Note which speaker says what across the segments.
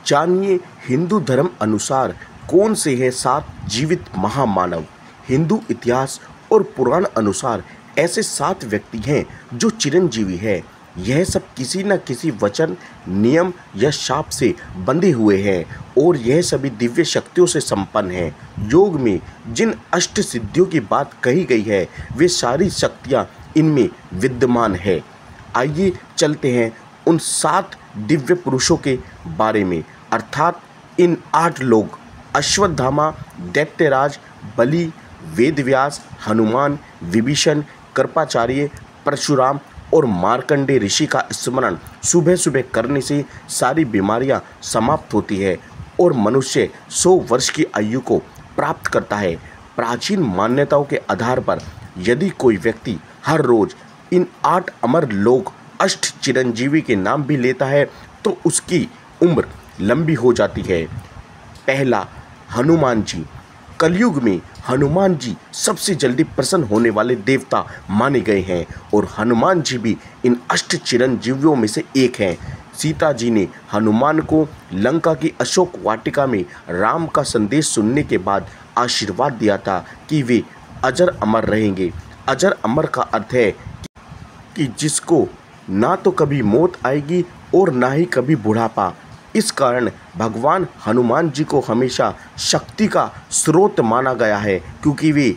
Speaker 1: जानिए हिंदू धर्म अनुसार कौन से हैं 7 जीवित महामानव। हिंदू इतिहास और पुराण अनुसार ऐसे 7 व्यक्ति हैं जो चिरंजीवी हैं। यह सब किसी न किसी वचन, नियम या शाप से बंधे हुए हैं और यह सभी दिव्य शक्तियों से संपन्न हैं। योग में जिन अष्ट सिद्धियों की बात कही गई है वे सारी शक्तियाँ इनमें विद्यमान है। आइए चलते हैं उन 7 दिव्य पुरुषों के बारे में, अर्थात इन 8 लोग अश्वत्थामा, दैत्यराज, बलि, वेदव्यास, हनुमान, विभीषण, कृपाचार्य, परशुराम और मार्कंडेय ऋषि का स्मरण सुबह सुबह करने से सारी बीमारियां समाप्त होती है और मनुष्य 100 वर्ष की आयु को प्राप्त करता है। प्राचीन मान्यताओं के आधार पर यदि कोई व्यक्ति हर रोज इन 8 अमर लोक अष्ट चिरंजीवी के नाम भी लेता है तो उसकी उम्र लंबी हो जाती है। पहला, हनुमान जी। कलयुग में हनुमान जी सबसे जल्दी प्रसन्न होने वाले देवता माने गए हैं और हनुमान जी भी इन अष्ट चिरंजीवियों में से एक हैं। सीता जी ने हनुमान को लंका की अशोक वाटिका में राम का संदेश सुनने के बाद आशीर्वाद दिया था कि वे अजर अमर रहेंगे। अजर अमर का अर्थ है कि जिसको ना तो कभी मौत आएगी और ना ही कभी बुढ़ापा। इस कारण भगवान हनुमान जी को हमेशा शक्ति का स्रोत माना गया है क्योंकि वे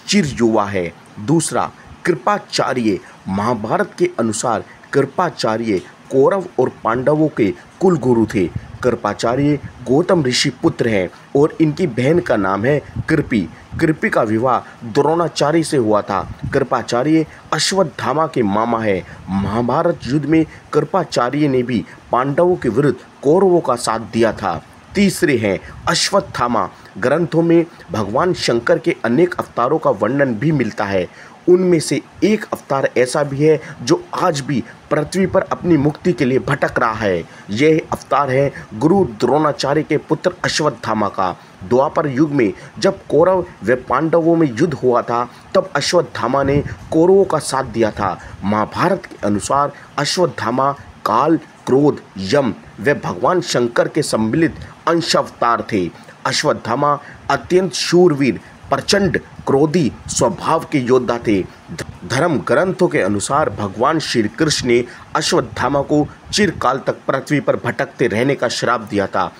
Speaker 1: चिर युवा है। दूसरा, कृपाचार्य। महाभारत के अनुसार कृपाचार्य कौरव और पांडवों के कुल गुरु थे। कृपाचार्य गौतम ऋषि पुत्र हैं और इनकी बहन का नाम है कृपि। कृपि का विवाह द्रोणाचार्य से हुआ था। कृपाचार्य अश्वत्थामा के मामा है। महाभारत युद्ध में कृपाचार्य ने भी पांडवों के विरुद्ध कौरवों का साथ दिया था। तीसरे हैं अश्वत्थामा। ग्रंथों में भगवान शंकर के अनेक अवतारों का वर्णन भी मिलता है। उनमें से एक अवतार ऐसा भी है जो आज भी पृथ्वी पर अपनी मुक्ति के लिए भटक रहा है। यह अवतार है गुरु द्रोणाचार्य के पुत्र अश्वत्थामा का। द्वापर युग में जब कौरव व पांडवों में युद्ध हुआ था तब अश्वत्थामा ने कौरवों का साथ दिया था। महाभारत के अनुसार अश्वत्थामा काल, क्रोध, यम व भगवान शंकर के सम्मिलित अंशावतार थे। अश्वत्थामा अत्यंत शूरवीर, प्रचंड क्रोधी स्वभाव के योद्धा थे। धर्म ग्रंथों के अनुसार भगवान श्री कृष्ण ने अश्वत्थामा को चिरकाल तक पृथ्वी पर भटकते रहने का श्राप दिया था।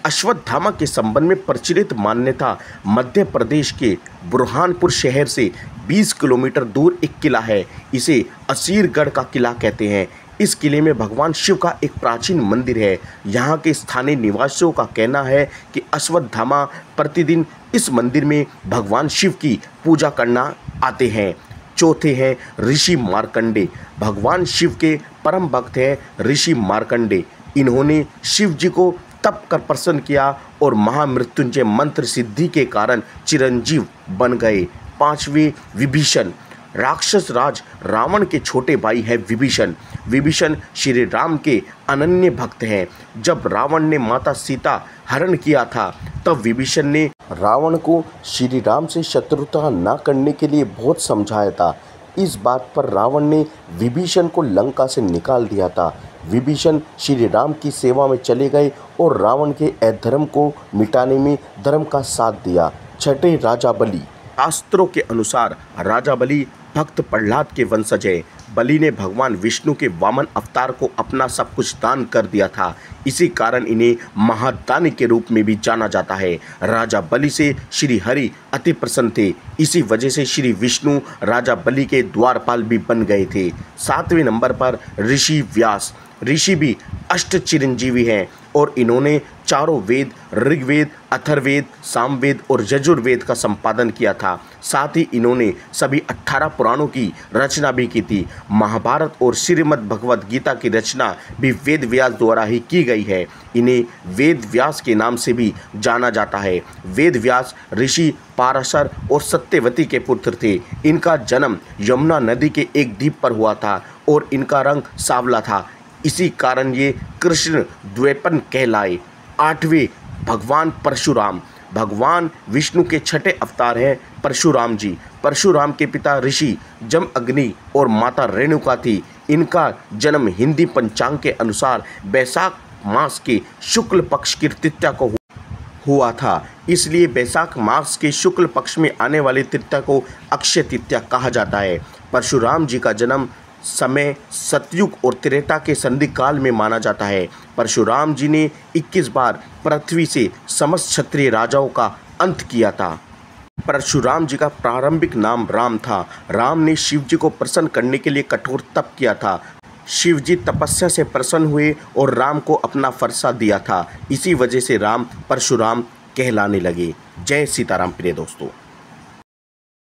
Speaker 1: अश्वत्थामा के संबंध में प्रचलित मान्यता मध्य प्रदेश के बुरहानपुर शहर से 20 किलोमीटर दूर एक किला है। इसे असीरगढ़ का किला कहते हैं। इस किले में भगवान शिव का एक प्राचीन मंदिर है। यहाँ के स्थानीय निवासियों का कहना है कि अश्वत्थामा प्रतिदिन इस मंदिर में भगवान शिव की पूजा करना आते हैं। चौथे हैं ऋषि मार्कंडेय। भगवान शिव के परम भक्त हैं ऋषि मार्कंडेय। इन्होंने शिव जी को तप कर प्रसन्न किया और महामृत्युंजय मंत्र सिद्धि के कारण चिरंजीव बन गए। पांचवें, विभीषण। राक्षस राज रावण के छोटे भाई है विभीषण। विभीषण श्री राम के अनन्य भक्त हैं। जब रावण ने माता सीता हरण किया था तब विभीषण ने रावण को श्री राम से शत्रुता न करने के लिए बहुत समझाया था। इस बात पर रावण ने विभीषण को लंका से निकाल दिया था। विभीषण श्री राम की सेवा में चले गए और रावण के अधर्म को मिटाने में धर्म का साथ दिया। छठे, राजा बलि। शास्त्रों के अनुसार राजा बलि भक्त प्रहलाद के वंशज है। बलि ने भगवान विष्णु के वामन अवतार को अपना सब कुछ दान कर दिया था। इसी कारण इन्हें महादानी के रूप में भी जाना जाता है। राजा बलि से श्री हरि अति प्रसन्न थे। इसी वजह से श्री विष्णु राजा बलि के द्वारपाल भी बन गए थे। 7वें नंबर पर ऋषि व्यास। ऋषि भी अष्ट चिरंजीवी हैं और इन्होंने चारों वेद ऋग्वेद, अथर्ववेद, सामवेद और यजुर्वेद का संपादन किया था। साथ ही इन्होंने सभी 18 पुराणों की रचना भी की थी। महाभारत और श्रीमद् भगवद गीता की रचना भी वेद व्यास द्वारा ही की गई है। इन्हें वेद व्यास के नाम से भी जाना जाता है। वेद व्यास ऋषि पाराशर और सत्यवती के पुत्र थे। इनका जन्म यमुना नदी के एक द्वीप पर हुआ था और इनका रंग सांवला था। इसी कारण ये कृष्ण द्वैपन कहलाए। 8वें, भगवान परशुराम। भगवान विष्णु के छठे अवतार हैं परशुराम जी। परशुराम के पिता ऋषि जमअग्नि और माता रेणुका थी। इनका जन्म हिंदी पंचांग के अनुसार बैसाख मास के शुक्ल पक्ष की तृतीया को हुआ था। इसलिए वैशाख मास के शुक्ल पक्ष में आने वाली तृतीया को अक्षय तृतीया कहा जाता है। परशुराम जी का जन्म समय सतयुग और त्रेता के संधि काल में माना जाता है। परशुराम जी ने 21 बार पृथ्वी से समस्त क्षत्रिय राजाओं का अंत किया था। परशुराम जी का प्रारंभिक नाम राम था। राम ने शिव जी को प्रसन्न करने के लिए कठोर तप किया था। शिव जी तपस्या से प्रसन्न हुए और राम को अपना फरसा दिया था। इसी वजह से राम परशुराम कहलाने लगे। जय सीताराम प्रिय दोस्तों।